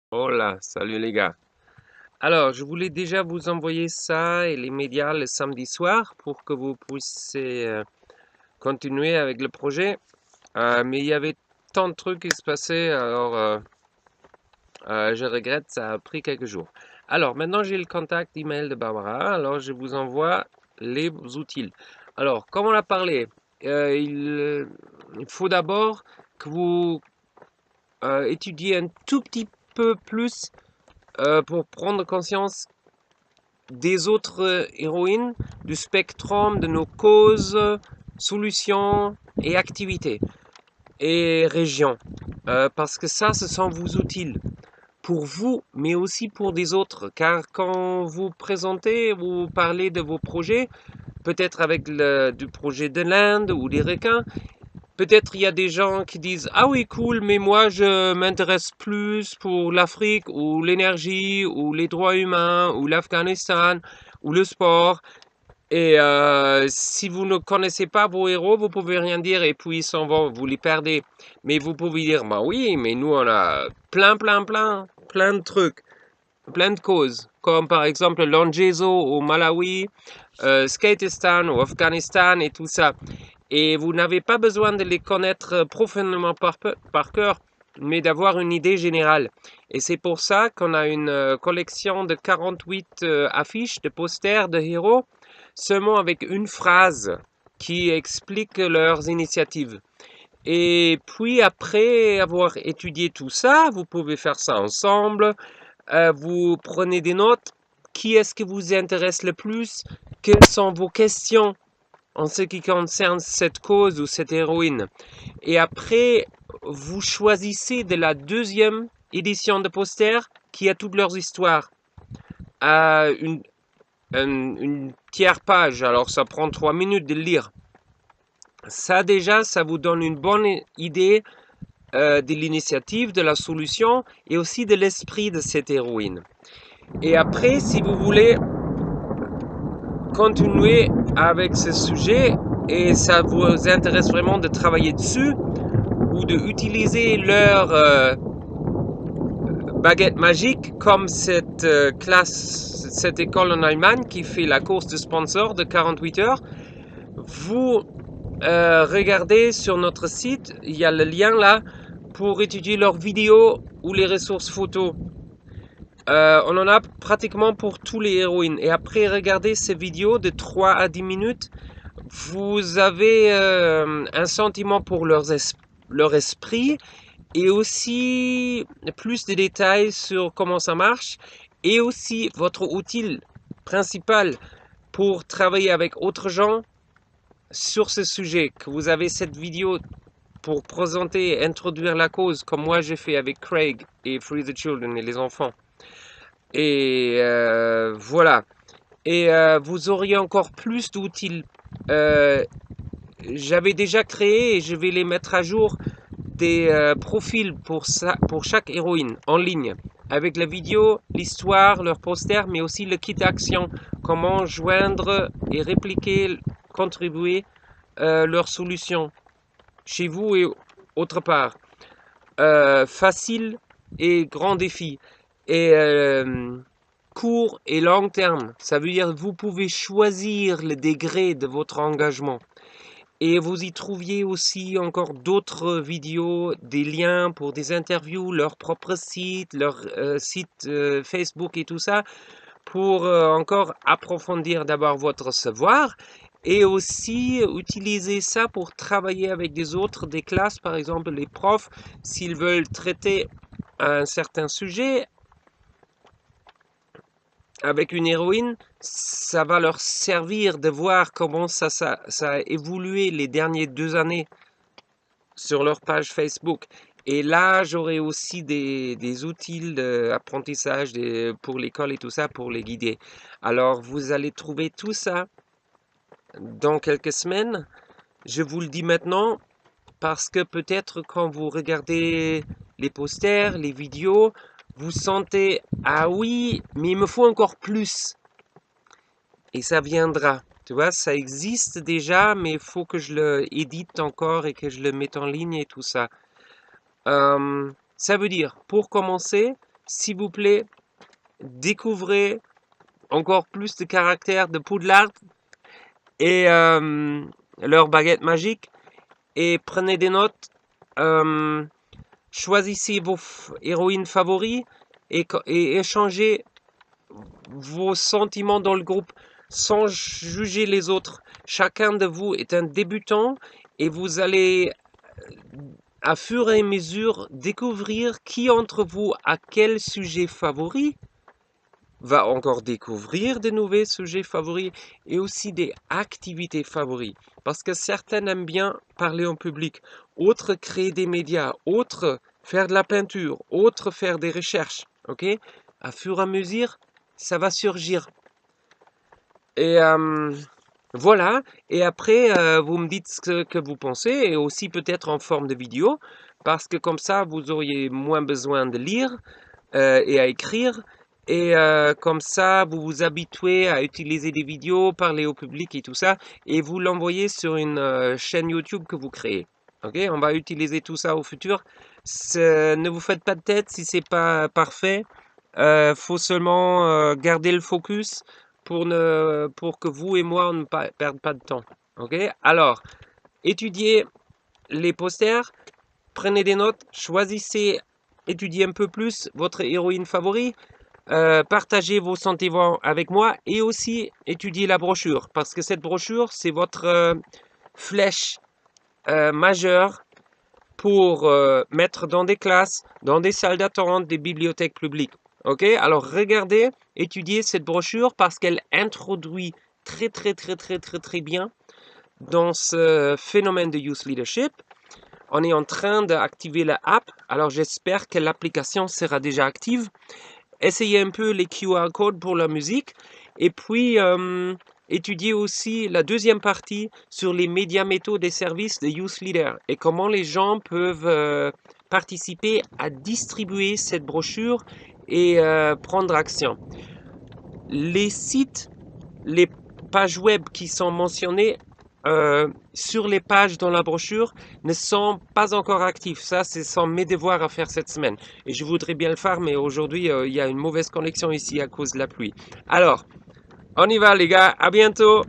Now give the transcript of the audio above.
Hola, salut les gars. Alors, je voulais déjà vous envoyer ça et les médias le samedi soir pour que vous puissiez continuer avec le projet. Mais il y avait tant de trucs qui se passaient, alors je regrette, ça a pris quelques jours. Alors, maintenant j'ai le contact email de Barbara, alors je vous envoie les outils. Alors, comme on a parlé, il faut d'abord que vous étudiez un tout petit peu plus pour prendre conscience des autres héroïnes du spectrum de nos causes, solutions et activités et régions. Parce que ça, ce sont vos outils pour vous, mais aussi pour des autres. Car quand vous présentez, vous parlez de vos projets, peut-être avec du projet de l'Inde ou des requins, peut-être il y a des gens qui disent ah oui cool mais moi je m'intéresse plus pour l'Afrique ou l'énergie ou les droits humains ou l'Afghanistan ou le sport et si vous ne connaissez pas vos héros vous pouvez rien dire et puis ils s'en vont, vous les perdez, mais vous pouvez dire bah oui mais nous on a plein de trucs, plein de causes comme par exemple l'Angezo au Malawi, Skatistan au Afghanistan et tout ça. Et vous n'avez pas besoin de les connaître profondément par cœur, mais d'avoir une idée générale. Et c'est pour ça qu'on a une collection de 48 affiches, de posters de héros, seulement avec une phrase qui explique leurs initiatives. Et puis après avoir étudié tout ça, vous pouvez faire ça ensemble. Vous prenez des notes. Qui est-ce qui vous intéresse le plus? Quelles sont vos questions en ce qui concerne cette cause ou cette héroïne? Et après, vous choisissez de la deuxième édition de poster qui a toutes leurs histoires à une tiers page. Alors ça prend 3 minutes de lire. Ça déjà, ça vous donne une bonne idée de l'initiative, de la solution et aussi de l'esprit de cette héroïne. Et après, si vous voulez continuer avec ce sujet et ça vous intéresse vraiment de travailler dessus ou de utiliser leur baguette magique comme cette classe, cette école en Allemagne qui fait la course de sponsor de 48 heures, vous regardez sur notre site, il y a le lien là pour étudier leurs vidéos ou les ressources photos. On en a pratiquement pour tous les héroïnes. Et après, regardez ces vidéos de 3 à 10 minutes. Vous avez un sentiment pour leur esprit et aussi plus de détails sur comment ça marche et aussi votre outil principal pour travailler avec autres gens sur ce sujet. Que vous avez cette vidéo pour présenter, introduire la cause comme moi j'ai fait avec Craig et Free the Children et les enfants. Et voilà. Et vous auriez encore plus d'outils. Euh, J'avais déjà créé et je vais les mettre à jour des profils pour chaque héroïne en ligne avec la vidéo, l'histoire, leur poster, mais aussi le kit action, comment joindre et répliquer, contribuer leurs solutions chez vous et autre part. Facile et grand défi. Et court et long terme, ça veut dire que vous pouvez choisir le degré de votre engagement. Et vous y trouviez aussi encore d'autres vidéos, des liens pour des interviews, leur propre site, leur site Facebook et tout ça, pour encore approfondir d'abord votre savoir et aussi utiliser ça pour travailler avec des autres, des classes, par exemple les profs, s'ils veulent traiter un certain sujet avec une héroïne, ça va leur servir de voir comment ça a évolué les dernières 2 années sur leur page Facebook. Et là, j'aurai aussi des outils d'apprentissage pour l'école et tout ça pour les guider. Alors, vous allez trouver tout ça dans quelques semaines. Je vous le dis maintenant parce que peut-être quand vous regardez les posters, les vidéos, vous sentez ah oui, mais il me faut encore plus. Et ça viendra. Tu vois, ça existe déjà, mais il faut que je le édite encore et que je le mette en ligne et tout ça. Ça veut dire, pour commencer, s'il vous plaît, découvrez encore plus de caractères de Poudlard et leur baguette magique et prenez des notes. Choisissez vos héroïnes favoris et échangez vos sentiments dans le groupe sans juger les autres. Chacun de vous est un débutant et vous allez, à fur et à mesure, découvrir qui entre vous a quel sujet favori, va encore découvrir de nouveaux sujets favoris et aussi des activités favoris. Parce que certains aiment bien parler en public, autres créer des médias, autres faire de la peinture, autres faire des recherches. Ok? À fur et à mesure, ça va surgir. Et voilà. Et après, vous me dites ce que vous pensez, et aussi peut-être en forme de vidéo, parce que comme ça, vous auriez moins besoin de lire et à écrire. Et comme ça, vous vous habituez à utiliser des vidéos, parler au public et tout ça, et vous l'envoyez sur une chaîne YouTube que vous créez. Ok, on va utiliser tout ça au futur. Ne vous faites pas de tête si c'est pas parfait. Faut seulement garder le focus pour que vous et moi on ne perde pas de temps. Ok, alors étudiez les posters, prenez des notes, choisissez, étudiez un peu plus votre héroïne favorite. Partagez vos sentiments avec moi et aussi étudiez la brochure parce que cette brochure c'est votre flèche majeure pour mettre dans des classes, dans des salles d'attente, des bibliothèques publiques. Ok, alors regardez, étudiez cette brochure parce qu'elle introduit très bien dans ce phénomène de Youth Leadership. On est en train d'activer la app, alors j'espère que l'application sera déjà active. Essayez un peu les QR codes pour la musique et puis étudiez aussi la deuxième partie sur les médias métaux des services de Youth Leader et comment les gens peuvent participer à distribuer cette brochure et prendre action. Les sites, les pages web qui sont mentionnées sur les pages dans la brochure ne sont pas encore actifs. Ça, ce sont mes devoirs à faire cette semaine. Et je voudrais bien le faire, mais aujourd'hui, il y a une mauvaise connexion ici à cause de la pluie. Alors, on y va les gars, à bientôt!